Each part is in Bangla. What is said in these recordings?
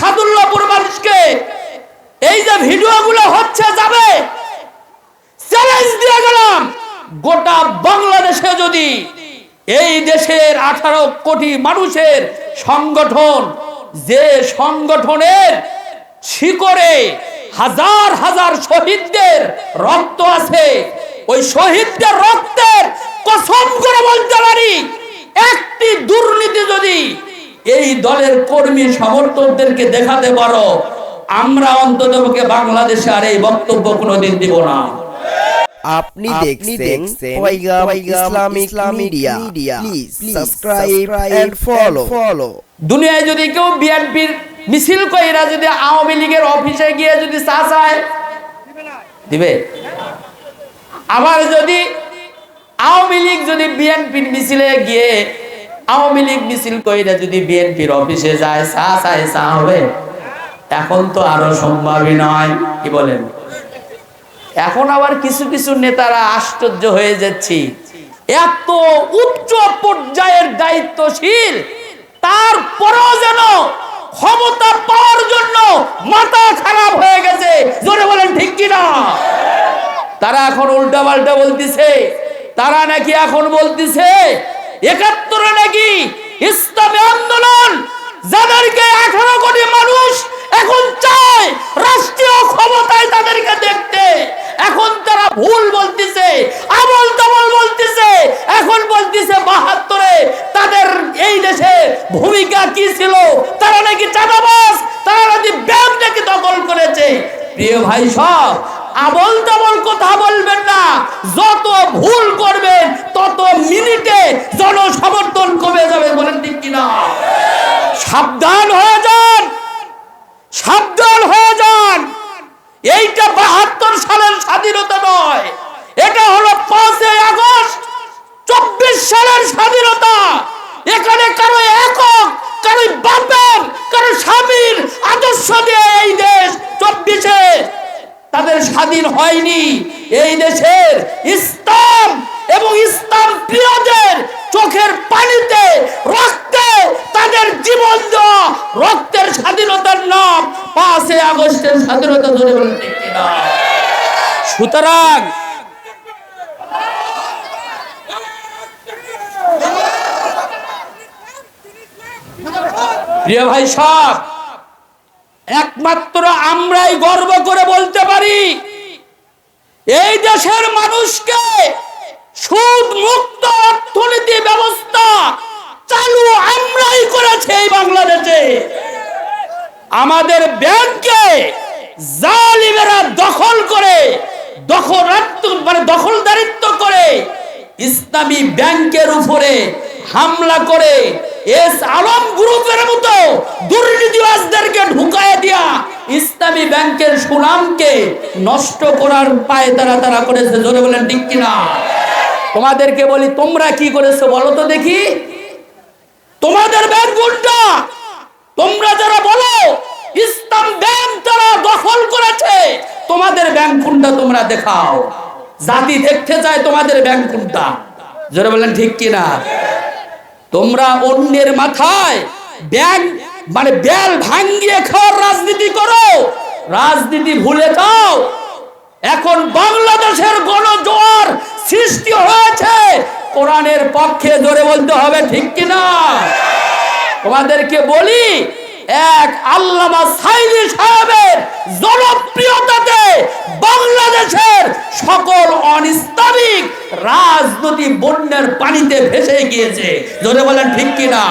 সাদুল্লাহপুর মানুষকে এই যে ভিডিওগুলো হচ্ছে যাবে, চ্যালেঞ্জ দিয়ে গেলাম, গোটা বাংলাদেশে যদি এই দেশের 18 কোটি মানুষের সংগঠন, যে সংগঠনের শিকড়ে হাজার হাজার শহীদদের রক্ত আছে, ওই শহীদদের রক্তের কসম করে বলতে পারি, একটি দুর্নীতি যদি এই দলের কর্মী সমর্থকদেরকে দেখাতে পারো, আমরা অন্ততপক্ষে বাংলাদেশে আর এই বক্তব্য কোনোদিন দিব না। আপনি দেখছেন Paigam Islamic media. Please subscribe and follow. দুনিয়ায় যদি কেউ বিএনপির মিছিল কইরা যদি আওয়ামী লীগের অফিসে গিয়ে যদি চা চায়, দিবে? আবার যদি আওয়ামী লীগ যদি বিএনপির মিছিলে গিয়ে আওয়ামী লীগ মিছিল কইরা যদি বিএনপির অফিসে যায়, চা চায়, চা হবে? এখন তো আরো সম্ভবই নয়, কি বলেন? এখন আবার কিছু কিছু নেতারা আশ্চর্য হয়ে যাচ্ছে, এত উচ্চ পর্যায়ের দায়িত্বশীল, তারপরেও যেন ক্ষমতা পাওয়ার জন্য মাথা খারাপ হয়ে গেছে। জোরে বলেন ঠিক কিনা? তারা এখন উল্টা পাল্টা বলতেছে, তারা নাকি এখন বলতেছে ৭১ নাকি ইসলামী আন্দোলন, যাদেরকে 18 কোটি মানুষ এখন চায় রাষ্ট্রীয় ক্ষমতায় তাদেরকে দেখতে, এখন তারা ভুল বলতেছে, আবল তাবল বলতেছে। এখন বলতেছে ৭২-এ তাদের এই দেশে ভূমিকা কি ছিল, তারা নাকি চাঁদাবাজ, তারা নাকি ব্যাংক নাকি দখল করেছে। প্রিয় ভাই, সব আবল তাবল কথা বলবেন না। যত ভুল করবেন তত মিনিটে জনসমর্থন কমে যাবে। বলেন ঠিক কিনা? সাবধান হয়ে যান, সাবধান হয়ে যান। এইটা ৭২ সালের স্বাধীনতা নয়, এটা হলো ৫ই আগস্ট ২৪ সালের স্বাধীনতা। এখানে কারো একক, কারো বাপের, কারো স্বামীর আদর্শ দিয়ে এই দেশ ২৪-এ তাদের স্বাধীন হয়নি। এই দেশের ইসলাম এবং ইসলাম প্রিয়দের চোখের পানিতে, রক্তে তাদের জীবন দেওয়া, রক্তের স্বাধীনতার নাম ৫ই আগস্টের স্বাধীনতা। ধরে বলেন ঠিক কিনা? সুতরাং প্রিয় ভাই সব, একমাত্র আমরাই গর্ব করে বলতে পারি, এই দেশের মানুষকে সুদ মুক্ত অর্থনীতি ব্যবস্থা চালু আমরাই করেছি এই বাংলাদেশে। আমাদের ব্যাংকে জালিমেরা দখল করে, দখলদারিত্ব করে, ইসলামী ব্যাংকের উপরে হামলা করে, এস আলম গ্রুপের মতো দুর্নীতিবাজদেরকে ঢুকায় দিয়া ইসলামী ব্যাংকের সুনামকে নষ্ট করার পায়তারা তারা করেছে। জোরে বলেন ঠিক কিনা? তোমাদেরকে বলি, তোমরা কি করেছো বলো তো দেখি? তোমাদের ব্যাংক কোনটা? তোমরা যারা বলো ইসলাম ব্যাংক তারা দখল করেছে, তোমাদের ব্যাংক কোনটা তোমরা দেখাও। জাতি দেখতে চায় তোমাদের ব্যাংক কোনটা। জোরে বলেন ঠিক কিনা? তোমরা অন্যের মাথায় ব্যাংক মানে বেল ভাঙ্গিয়ে খাওয়ার রাজনীতি করো, রাজনীতি ভুলে যাও। এখন বাংলাদেশের গণজোয়ার সৃষ্টি হয়েছে কোরআনের পক্ষে। জোরে বলতে হবে ঠিক কিনা? তোমাদেরকে বলি, এক আল্লামা সাইদি সাহেবের জনপ্রিয়তাতে বাংলাদেশের সকল অনিসলামিক রাজনীতি বন্যার পানিতে ভেসে গিয়েছে। জোরে বলেন ঠিক কিনা?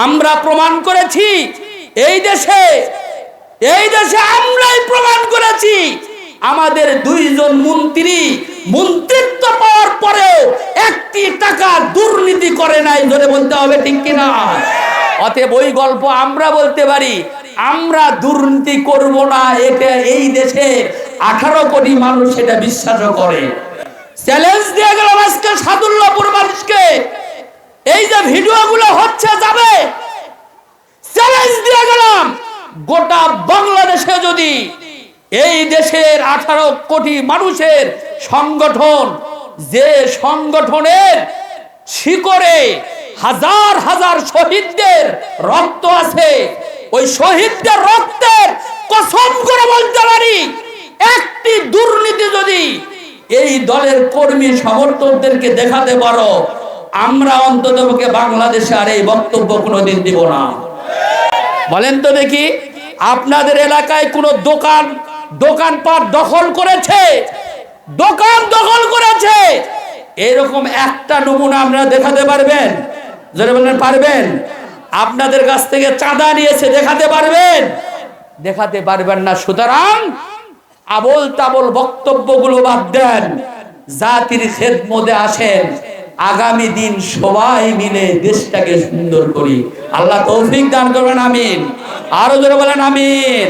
আমরা প্রমাণ করেছি এই দেশে আমরাই প্রমাণ করেছি। আমাদের 2 জন মন্ত্রী মন্ত্রিত্ব পাওয়ার পরেও একটি টাকা দুর্নীতি করে নাই। জোরে বলতে হবে ঠিক কিনা? অতএব ওই গল্প আমরা বলতে পারি, আমরা দুর্নীতি করব না, এটা এই দেশে 18 কোটি মানুষ সেটা বিশ্বাস করে। চ্যালেঞ্জ দিয়ে গেলাম আজকে সাদুল্লাহপুর মানুষকে, এই যে ভিডিওগুলো হচ্ছে যাবে, চ্যালেঞ্জ দিয়ে গেলাম, গোটা বাংলাদেশে যদি এই দেশের 18 কোটি মানুষের সংগঠন, যে সংগঠনের শিকড়ে হাজার হাজার শহীদদের রক্ত আছে, ওই শহীদদের রক্তের কসম করে বলতে পারি, একটি দুর্নীতি যদি এই দলের কর্মী সমর্থকদেরকে দেখাতে পারো, আমরা অন্ততপক্ষে বাংলাদেশে আর এই বক্তব্য কোনোদিন দিব না। বলেন তো দেখি, আপনাদের এলাকায় কোন দোকানপাট দখল করেছে? দোকান দখল করেছে এরকম একটা নমুনা আমরা দেখাতে পারবেন? যারা বলেন পারবেন। আপনাদের কাছ থেকে চাঁদা নিয়েছে, দেখাতে পারবেন? দেখাতে পারবেন না। সুতরাং আবল তাবল বক্তব্যগুলো বাদ দেন, জাতির খেদমতে আসেন। আগামী দিন সবাই মিলে দেশটাকে সুন্দর করি। আল্লাহ তৌফিক দান করবেন, আমিন। আরো জোরে বলেন আমিন।